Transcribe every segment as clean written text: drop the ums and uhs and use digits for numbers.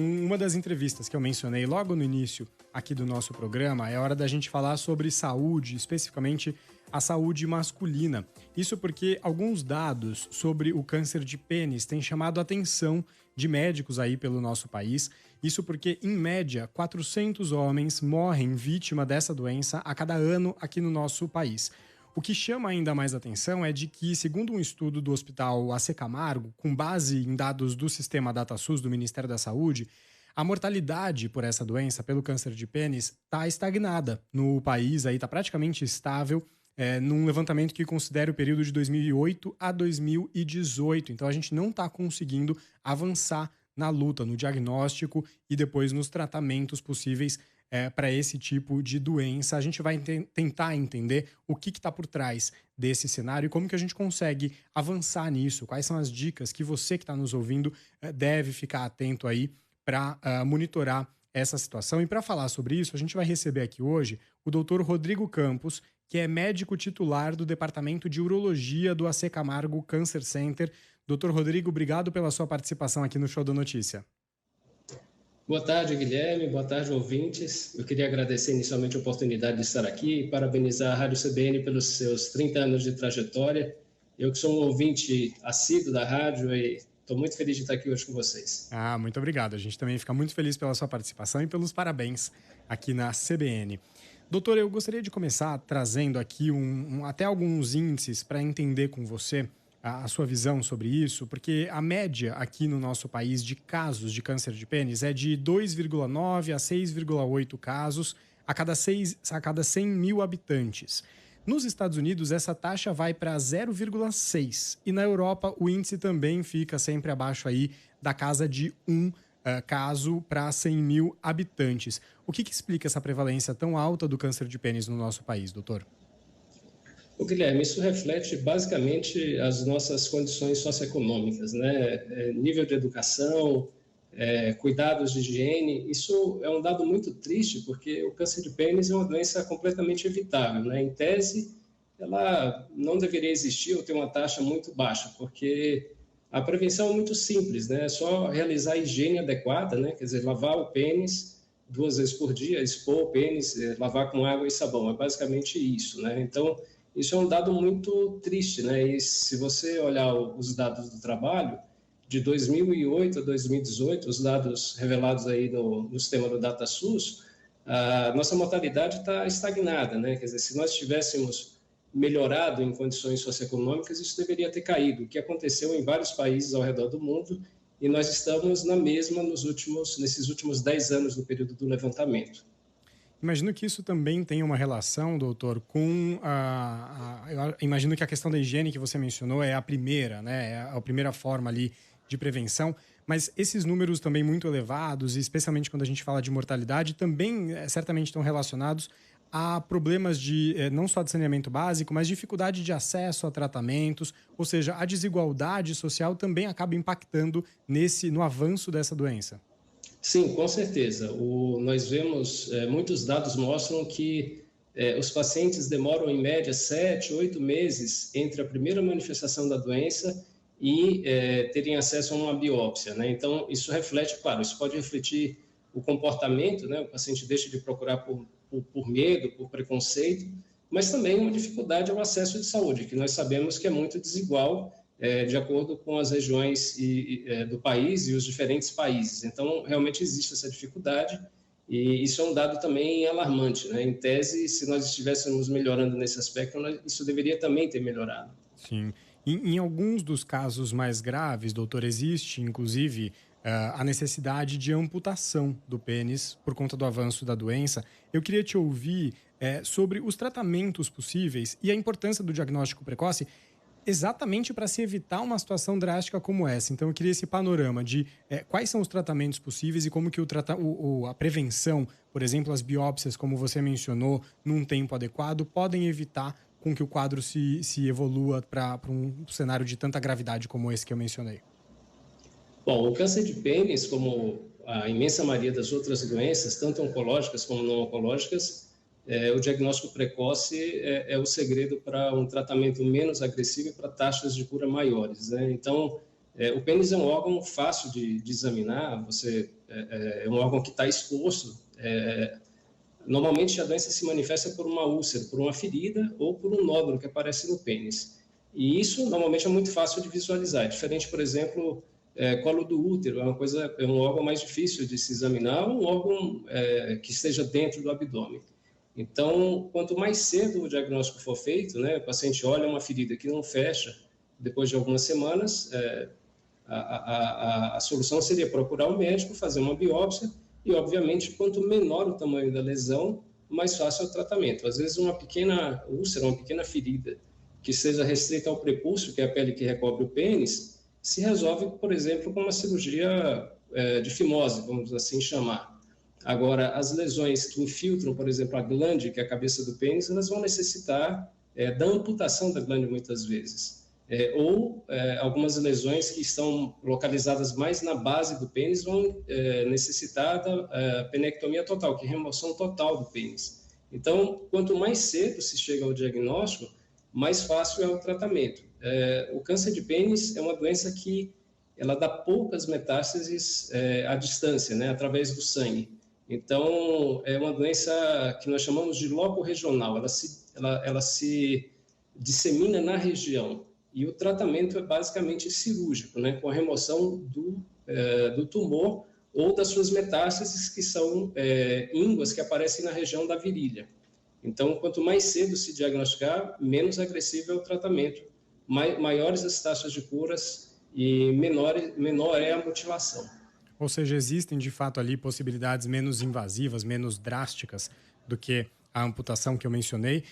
Uma das entrevistas que eu mencionei logo no início aqui do nosso programa é hora da gente falar sobre saúde, especificamente a saúde masculina. Isso porque alguns dados sobre o câncer de pênis têm chamado a atenção de médicos aí pelo nosso país. Isso porque, em média, 400 homens morrem vítima dessa doença a cada ano aqui no nosso país. O que chama ainda mais atenção é de que, segundo um estudo do Hospital AC Camargo, com base em dados do sistema DataSUS do Ministério da Saúde, a mortalidade por essa doença, pelo câncer de pênis, está estagnada no país, está praticamente estável, num levantamento que considera o período de 2008 a 2018. Então a gente não está conseguindo avançar na luta, no diagnóstico e depois nos tratamentos possíveis para esse tipo de doença. A gente vai tentar entender o que está por trás desse cenário e como que a gente consegue avançar nisso, quais são as dicas que você que está nos ouvindo deve ficar atento aí para monitorar essa situação. E para falar sobre isso, a gente vai receber aqui hoje o Dr. Rodrigo Campos, que é médico titular do Departamento de Urologia do AC Camargo Cancer Center. Dr. Rodrigo, obrigado pela sua participação aqui no Show da Notícia. Boa tarde, Guilherme. Boa tarde, ouvintes. Eu queria agradecer inicialmente a oportunidade de estar aqui e parabenizar a Rádio CBN pelos seus 30 anos de trajetória. Eu que sou um ouvinte assíduo da rádio e estou muito feliz de estar aqui hoje com vocês. Muito obrigado. A gente também fica muito feliz pela sua participação e pelos parabéns aqui na CBN. Doutor, eu gostaria de começar trazendo aqui até alguns índices para entender com você a sua visão sobre isso, porque a média aqui no nosso país de casos de câncer de pênis é de 2,9 a 6,8 casos a cada 100 mil habitantes. Nos Estados Unidos, essa taxa vai para 0,6 e na Europa o índice também fica sempre abaixo aí da casa de 1 caso para 100 mil habitantes. O que explica essa prevalência tão alta do câncer de pênis no nosso país, doutor? Guilherme, isso reflete basicamente as nossas condições socioeconômicas, né? Nível de educação, cuidados de higiene. Isso é um dado muito triste, porque o câncer de pênis é uma doença completamente evitável, né? Em tese, ela não deveria existir ou ter uma taxa muito baixa, porque a prevenção é muito simples, né? É só realizar a higiene adequada, né? Quer dizer, lavar o pênis 2 vezes por dia, expor o pênis, lavar com água e sabão. É basicamente isso, né? Então, isso é um dado muito triste, né? E se você olhar os dados do trabalho, de 2008 a 2018, os dados revelados aí no sistema do DataSUS, a nossa mortalidade está estagnada, né? Quer dizer, se nós tivéssemos melhorado em condições socioeconômicas, isso deveria ter caído, o que aconteceu em vários países ao redor do mundo, e nós estamos na mesma nesses últimos 10 anos do período do levantamento. Imagino que isso também tem uma relação, doutor, com eu imagino que a questão da higiene que você mencionou é a primeira, né? É a primeira forma ali de prevenção, mas esses números também muito elevados, e especialmente quando a gente fala de mortalidade, também certamente estão relacionados a problemas de não só de saneamento básico, mas dificuldade de acesso a tratamentos, ou seja, a desigualdade social também acaba impactando no avanço dessa doença. Sim, com certeza. Nós vemos, muitos dados mostram que os pacientes demoram em média 7, 8 meses entre a primeira manifestação da doença e terem acesso a uma biópsia, né? Então, isso reflete, claro, isso pode refletir o comportamento, né? O paciente deixa de procurar por medo, por preconceito, mas também uma dificuldade ao acesso de saúde, que nós sabemos que é muito desigual de acordo com as regiões do país e os diferentes países. Então, realmente existe essa dificuldade e isso é um dado também alarmante, né? Em tese, se nós estivéssemos melhorando nesse aspecto, isso deveria também ter melhorado. Sim. Em alguns dos casos mais graves, doutor, existe, inclusive, a necessidade de amputação do pênis por conta do avanço da doença. Eu queria te ouvir sobre os tratamentos possíveis e a importância do diagnóstico precoce exatamente para se evitar uma situação drástica como essa. Então, eu queria esse panorama de quais são os tratamentos possíveis e como que a prevenção, por exemplo, as biópsias, como você mencionou, num tempo adequado, podem evitar com que o quadro se evolua para um cenário de tanta gravidade como esse que eu mencionei. Bom, o câncer de pênis, como a imensa maioria das outras doenças, tanto oncológicas como não oncológicas, o diagnóstico precoce é o segredo para um tratamento menos agressivo e para taxas de cura maiores, né? Então, o pênis é um órgão fácil de examinar, você é um órgão que está exposto, normalmente a doença se manifesta por uma úlcera, por uma ferida ou por um nódulo que aparece no pênis. E isso normalmente é muito fácil de visualizar. É diferente, por exemplo, colo do útero, é um órgão mais difícil de se examinar, um órgão que esteja dentro do abdômen. Então, quanto mais cedo o diagnóstico for feito, né, o paciente olha uma ferida que não fecha, depois de algumas semanas, a solução seria procurar um médico, fazer uma biópsia, e, obviamente, quanto menor o tamanho da lesão, mais fácil é o tratamento. Às vezes, uma pequena úlcera, uma pequena ferida, que seja restrita ao prepúcio, que é a pele que recobre o pênis, se resolve, por exemplo, com uma cirurgia de fimose, vamos assim chamar. Agora, as lesões que infiltram, por exemplo, a glande, que é a cabeça do pênis, elas vão necessitar da amputação da glande muitas vezes. Ou algumas lesões que estão localizadas mais na base do pênis vão necessitar da penectomia total, que é a remoção total do pênis. Então, quanto mais cedo se chega ao diagnóstico, mais fácil é o tratamento. O câncer de pênis é uma doença que ela dá poucas metástases à distância, né, através do sangue. Então, é uma doença que nós chamamos de loco-regional, ela se dissemina na região, e o tratamento é basicamente cirúrgico, né, com a remoção do tumor ou das suas metástases, que são ínguas que aparecem na região da virilha. Então, quanto mais cedo se diagnosticar, menos agressivo é o tratamento, maiores as taxas de curas e menor é a mutilação. Ou seja, existem de fato ali possibilidades menos invasivas, menos drásticas do que a amputação que eu mencionei.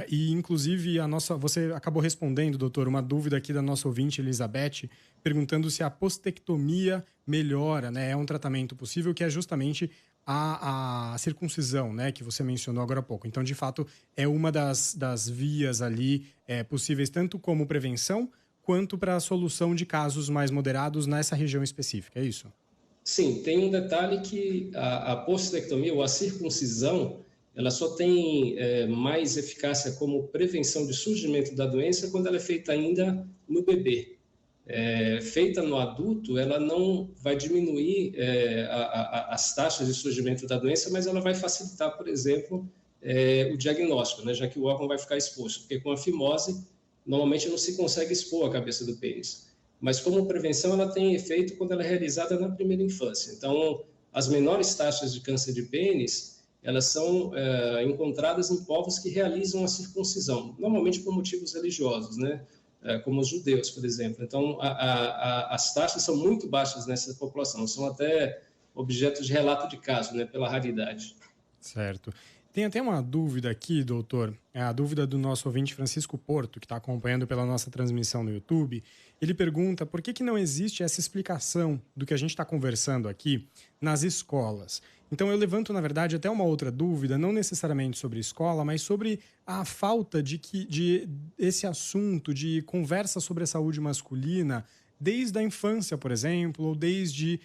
E, inclusive, você acabou respondendo, doutor, uma dúvida aqui da nossa ouvinte, Elizabeth, perguntando se a postectomia melhora, né? É um tratamento possível, que é justamente a circuncisão, né? Que você mencionou agora há pouco. Então, de fato, é uma das vias ali possíveis, tanto como prevenção, quanto para a solução de casos mais moderados nessa região específica, é isso? Sim, tem um detalhe que a postectomia ou a circuncisão, ela só tem mais eficácia como prevenção de surgimento da doença quando ela é feita ainda no bebê. Feita no adulto, ela não vai diminuir as taxas de surgimento da doença, mas ela vai facilitar, por exemplo, o diagnóstico, né, já que o órgão vai ficar exposto, porque com a fimose, normalmente não se consegue expor a cabeça do pênis. Mas como prevenção, ela tem efeito quando ela é realizada na primeira infância. Então, as menores taxas de câncer de pênis, elas são encontradas em povos que realizam a circuncisão, normalmente por motivos religiosos, né? Como os judeus, por exemplo. Então, as taxas são muito baixas nessa população, são até objeto de relato de caso, né? Pela raridade. Certo. Tem até uma dúvida aqui, doutor, é a dúvida do nosso ouvinte Francisco Porto, que está acompanhando pela nossa transmissão no YouTube. Ele pergunta por que não existe essa explicação do que a gente está conversando aqui nas escolas. Então eu levanto, na verdade, até uma outra dúvida, não necessariamente sobre escola, mas sobre a falta de esse assunto de conversa sobre a saúde masculina desde a infância, por exemplo, ou desde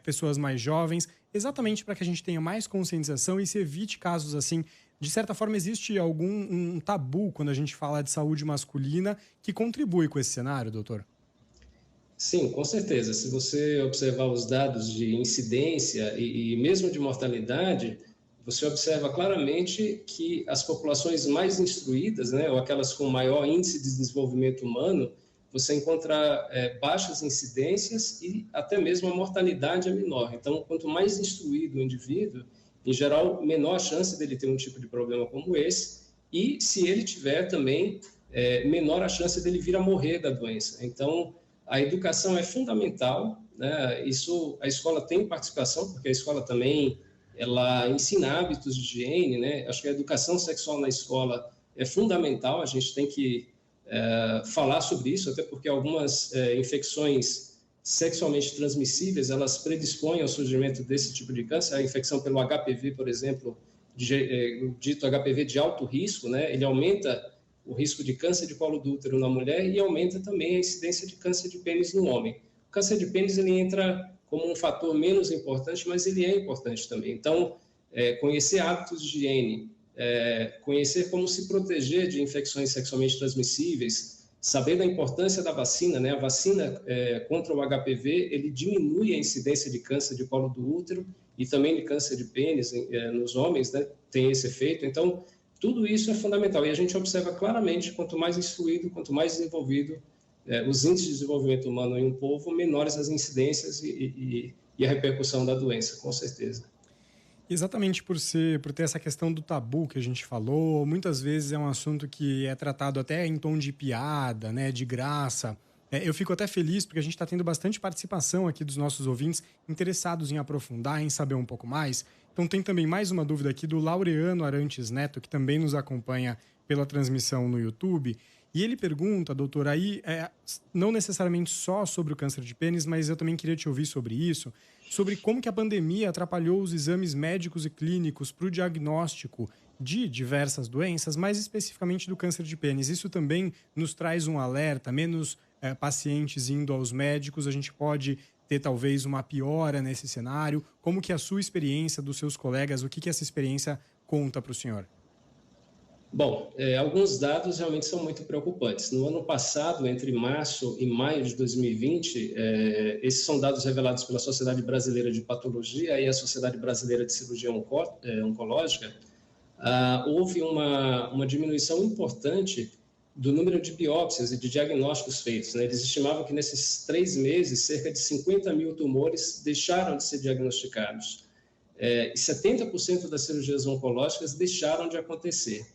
pessoas mais jovens, exatamente para que a gente tenha mais conscientização e se evite casos assim. De certa forma, existe um tabu quando a gente fala de saúde masculina que contribui com esse cenário, doutor? Sim, com certeza. Se você observar os dados de incidência e mesmo de mortalidade, você observa claramente que as populações mais instruídas, né, ou aquelas com maior índice de desenvolvimento humano, você encontra baixas incidências e até mesmo a mortalidade é menor. Então, quanto mais instruído o indivíduo, em geral, menor a chance dele ter um tipo de problema como esse, e se ele tiver também, menor a chance dele vir a morrer da doença. Então, a educação é fundamental, né? Isso, a escola tem participação, porque a escola também ela ensina hábitos de higiene, né? Acho que a educação sexual na escola é fundamental, a gente tem que falar sobre isso, até porque algumas infecções sexualmente transmissíveis, elas predispõem ao surgimento desse tipo de câncer. A infecção pelo HPV, por exemplo, dito HPV de alto risco, né? Ele aumenta o risco de câncer de colo do útero na mulher e aumenta também a incidência de câncer de pênis no homem. O câncer de pênis ele entra como um fator menos importante, mas ele é importante também. Então, conhecer hábitos de higiene, conhecer como se proteger de infecções sexualmente transmissíveis, saber da importância da vacina, né? A vacina contra o HPV, ele diminui a incidência de câncer de colo do útero e também de câncer de pênis nos homens, né? Tem esse efeito. Então, tudo isso é fundamental. E a gente observa claramente, quanto mais instruído, quanto mais desenvolvido os índices de desenvolvimento humano em um povo, menores as incidências e a repercussão da doença, com certeza. Exatamente por ter essa questão do tabu que a gente falou, muitas vezes é um assunto que é tratado até em tom de piada, né, de graça. Eu fico até feliz porque a gente está tendo bastante participação aqui dos nossos ouvintes interessados em aprofundar, em saber um pouco mais. Então tem também mais uma dúvida aqui do Laureano Arantes Neto, que também nos acompanha pela transmissão no YouTube. E ele pergunta, doutor, aí não necessariamente só sobre o câncer de pênis, mas eu também queria te ouvir sobre isso, sobre como que a pandemia atrapalhou os exames médicos e clínicos para o diagnóstico de diversas doenças, mais especificamente do câncer de pênis. Isso também nos traz um alerta, menos pacientes indo aos médicos, a gente pode ter talvez uma piora nesse cenário. Como que a sua experiência, dos seus colegas, o que essa experiência conta para o senhor? Bom, alguns dados realmente são muito preocupantes. No ano passado, entre março e maio de 2020, esses são dados revelados pela Sociedade Brasileira de Patologia e a Sociedade Brasileira de Cirurgia Oncológica, houve uma diminuição importante do número de biópsias e de diagnósticos feitos, né? Eles estimavam que nesses 3 meses, cerca de 50 mil tumores deixaram de ser diagnosticados. E 70% das cirurgias oncológicas deixaram de acontecer.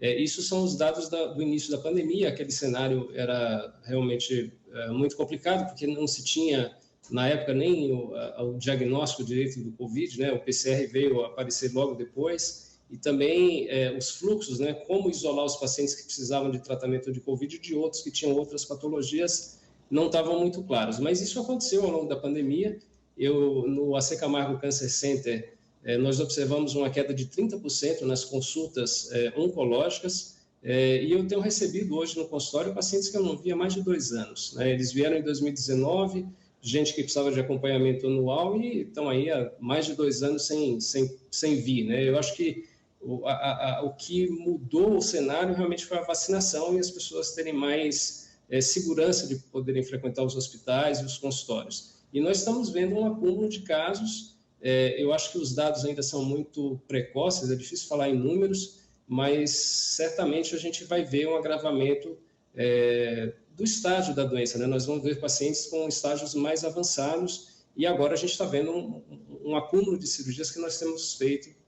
Isso são os dados do início da pandemia. Aquele cenário era realmente muito complicado, porque não se tinha, na época, nem o diagnóstico direito do Covid, né? O PCR veio aparecer logo depois, e também os fluxos, né? Como isolar os pacientes que precisavam de tratamento de Covid e de outros que tinham outras patologias, não estavam muito claros. Mas isso aconteceu ao longo da pandemia. No AC Camargo Cancer Center, nós observamos uma queda de 30% nas consultas oncológicas, e eu tenho recebido hoje no consultório pacientes que eu não via há mais de 2 anos, né? Eles vieram em 2019, gente que precisava de acompanhamento anual, e estão aí há mais de 2 anos sem vir, né? Eu acho que o que mudou o cenário realmente foi a vacinação e as pessoas terem mais segurança de poderem frequentar os hospitais e os consultórios. E nós estamos vendo um acúmulo de casos. Eu acho que os dados ainda são muito precoces, é difícil falar em números, mas certamente a gente vai ver um agravamento do estágio da doença, né? Nós vamos ver pacientes com estágios mais avançados, e agora a gente está vendo um acúmulo de cirurgias que nós temos feito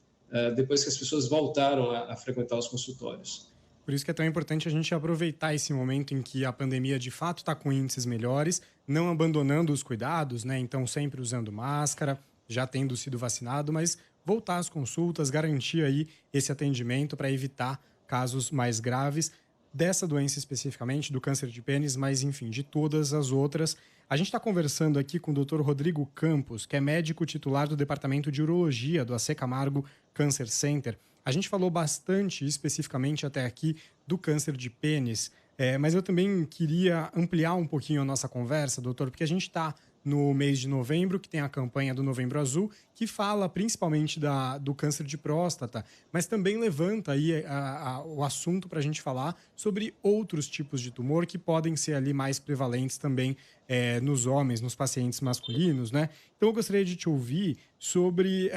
depois que as pessoas voltaram a frequentar os consultórios. Por isso que é tão importante a gente aproveitar esse momento em que a pandemia de fato está com índices melhores, não abandonando os cuidados, né? Então sempre usando máscara, já tendo sido vacinado, mas voltar às consultas, garantir aí esse atendimento para evitar casos mais graves dessa doença especificamente, do câncer de pênis, mas enfim, de todas as outras. A gente está conversando aqui com o Dr. Rodrigo Campos, que é médico titular do Departamento de Urologia do AC Camargo Cancer Center. A gente falou bastante, especificamente até aqui, do câncer de pênis, mas eu também queria ampliar um pouquinho a nossa conversa, doutor, porque a gente está no mês de novembro, que tem a campanha do Novembro Azul, que fala principalmente do câncer de próstata, mas também levanta aí o assunto para a gente falar sobre outros tipos de tumor que podem ser ali mais prevalentes também nos homens, nos pacientes masculinos, né? Então eu gostaria de te ouvir sobre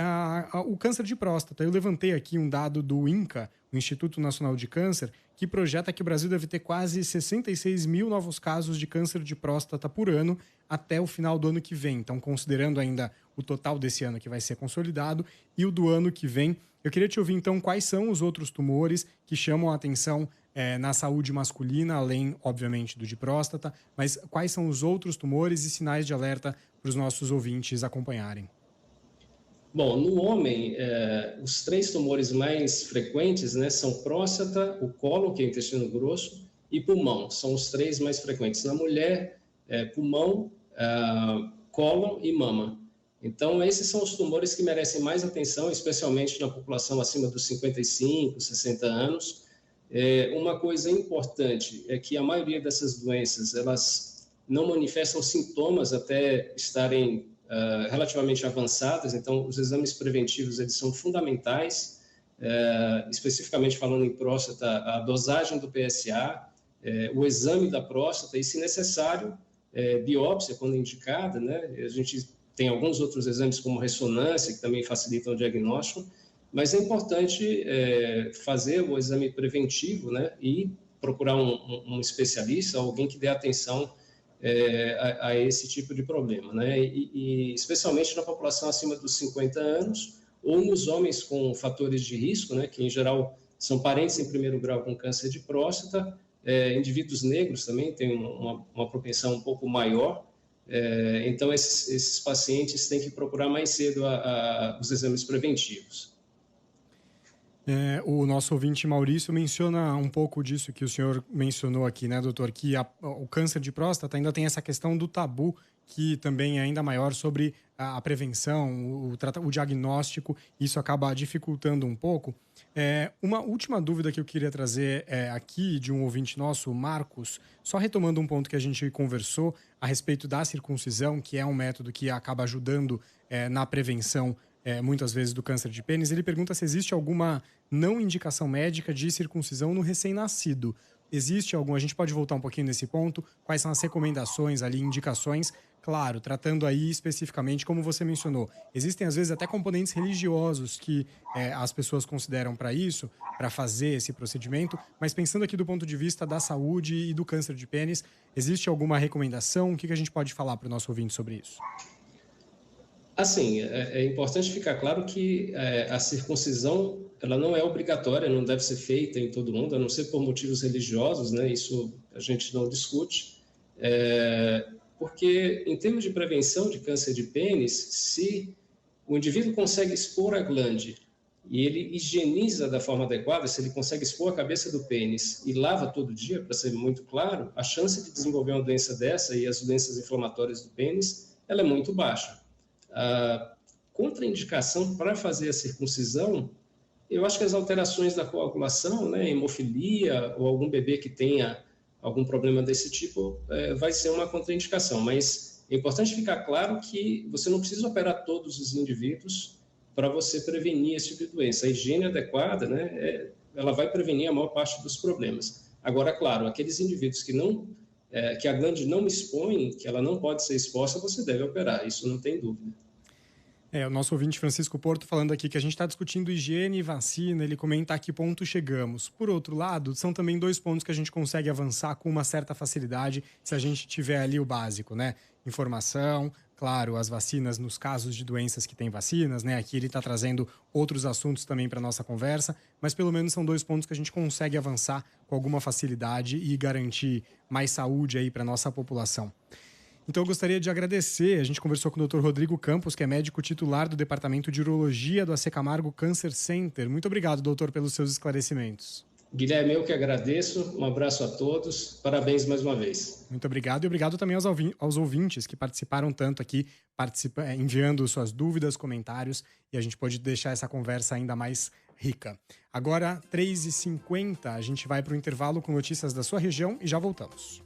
o câncer de próstata. Eu levantei aqui um dado do INCA, o Instituto Nacional de Câncer, que projeta que o Brasil deve ter quase 66 mil novos casos de câncer de próstata por ano até o final do ano que vem. Então, considerando ainda o total desse ano que vai ser consolidado e o do ano que vem, eu queria te ouvir, então, quais são os outros tumores que chamam a atenção na saúde masculina, além, obviamente, do de próstata, mas quais são os outros tumores e sinais de alerta para os nossos ouvintes acompanharem? Bom, no homem, os 3 tumores mais frequentes, né, são próstata, o cólon, que é o intestino grosso, e pulmão. São os 3 mais frequentes. Na mulher, pulmão, cólon e mama. Então, esses são os tumores que merecem mais atenção, especialmente na população acima dos 55, 60 anos. Uma coisa importante é que a maioria dessas doenças, elas não manifestam sintomas até estarem relativamente avançadas, então os exames preventivos eles são fundamentais, especificamente falando em próstata, a dosagem do PSA, o exame da próstata e, se necessário, biópsia, quando indicada, né? A gente tem alguns outros exames, como ressonância, que também facilitam o diagnóstico, mas é importante fazer o exame preventivo, né? E procurar um especialista, alguém que dê atenção a esse tipo de problema, né? E especialmente na população acima dos 50 anos ou nos homens com fatores de risco, né? Que em geral são parentes em primeiro grau com câncer de próstata, indivíduos negros também têm uma propensão um pouco maior. Então esses pacientes têm que procurar mais cedo os exames preventivos. O nosso ouvinte Maurício menciona um pouco disso que o senhor mencionou aqui, né, doutor? Que o câncer de próstata ainda tem essa questão do tabu, que também é ainda maior sobre a prevenção, o diagnóstico. Isso acaba dificultando um pouco. Uma última dúvida que eu queria trazer aqui de um ouvinte nosso, o Marcos, só retomando um ponto que a gente conversou a respeito da circuncisão, que é um método que acaba ajudando na prevenção muitas vezes do câncer de pênis. Ele pergunta se existe alguma não indicação médica de circuncisão no recém-nascido. Existe algum? A gente pode voltar um pouquinho nesse ponto? Quais são as recomendações ali, indicações? Claro, tratando aí especificamente, como você mencionou, existem às vezes até componentes religiosos que as pessoas consideram para isso, para fazer esse procedimento, mas pensando aqui do ponto de vista da saúde e do câncer de pênis, existe alguma recomendação? O que a gente pode falar para o nosso ouvinte sobre isso? Assim, é importante ficar claro que a circuncisão ela não é obrigatória, não deve ser feita em todo mundo, a não ser por motivos religiosos, né? Isso a gente não discute, porque em termos de prevenção de câncer de pênis, se o indivíduo consegue expor a glande e ele higieniza da forma adequada, se ele consegue expor a cabeça do pênis e lava todo dia, para ser muito claro, a chance de desenvolver uma doença dessa e as doenças inflamatórias do pênis, ela é muito baixa. A contraindicação para fazer a circuncisão, eu acho que as alterações da coagulação, né, hemofilia ou algum bebê que tenha algum problema desse tipo, vai ser uma contraindicação. Mas é importante ficar claro que você não precisa operar todos os indivíduos para você prevenir esse tipo de doença. A higiene adequada, né, ela vai prevenir a maior parte dos problemas. Agora, claro, aqueles indivíduos que a glande não expõe, que ela não pode ser exposta, você deve operar, isso não tem dúvida. O nosso ouvinte Francisco Porto falando aqui que a gente está discutindo higiene e vacina, ele comenta a que ponto chegamos. Por outro lado, são também 2 pontos que a gente consegue avançar com uma certa facilidade se a gente tiver ali o básico, né? Informação, claro, as vacinas nos casos de doenças que têm vacinas, né? Aqui ele está trazendo outros assuntos também para nossa conversa, mas pelo menos são 2 pontos que a gente consegue avançar com alguma facilidade e garantir mais saúde aí para nossa população. Então eu gostaria de agradecer, a gente conversou com o Dr. Rodrigo Campos, que é médico titular do Departamento de Urologia do AC Camargo Cancer Center. Muito obrigado, doutor, pelos seus esclarecimentos. Guilherme, eu que agradeço, um abraço a todos, parabéns mais uma vez. Muito obrigado e obrigado também aos ouvintes que participaram tanto aqui, enviando suas dúvidas, comentários, e a gente pode deixar essa conversa ainda mais rica. Agora, 3h50, a gente vai para o intervalo com notícias da sua região e já voltamos.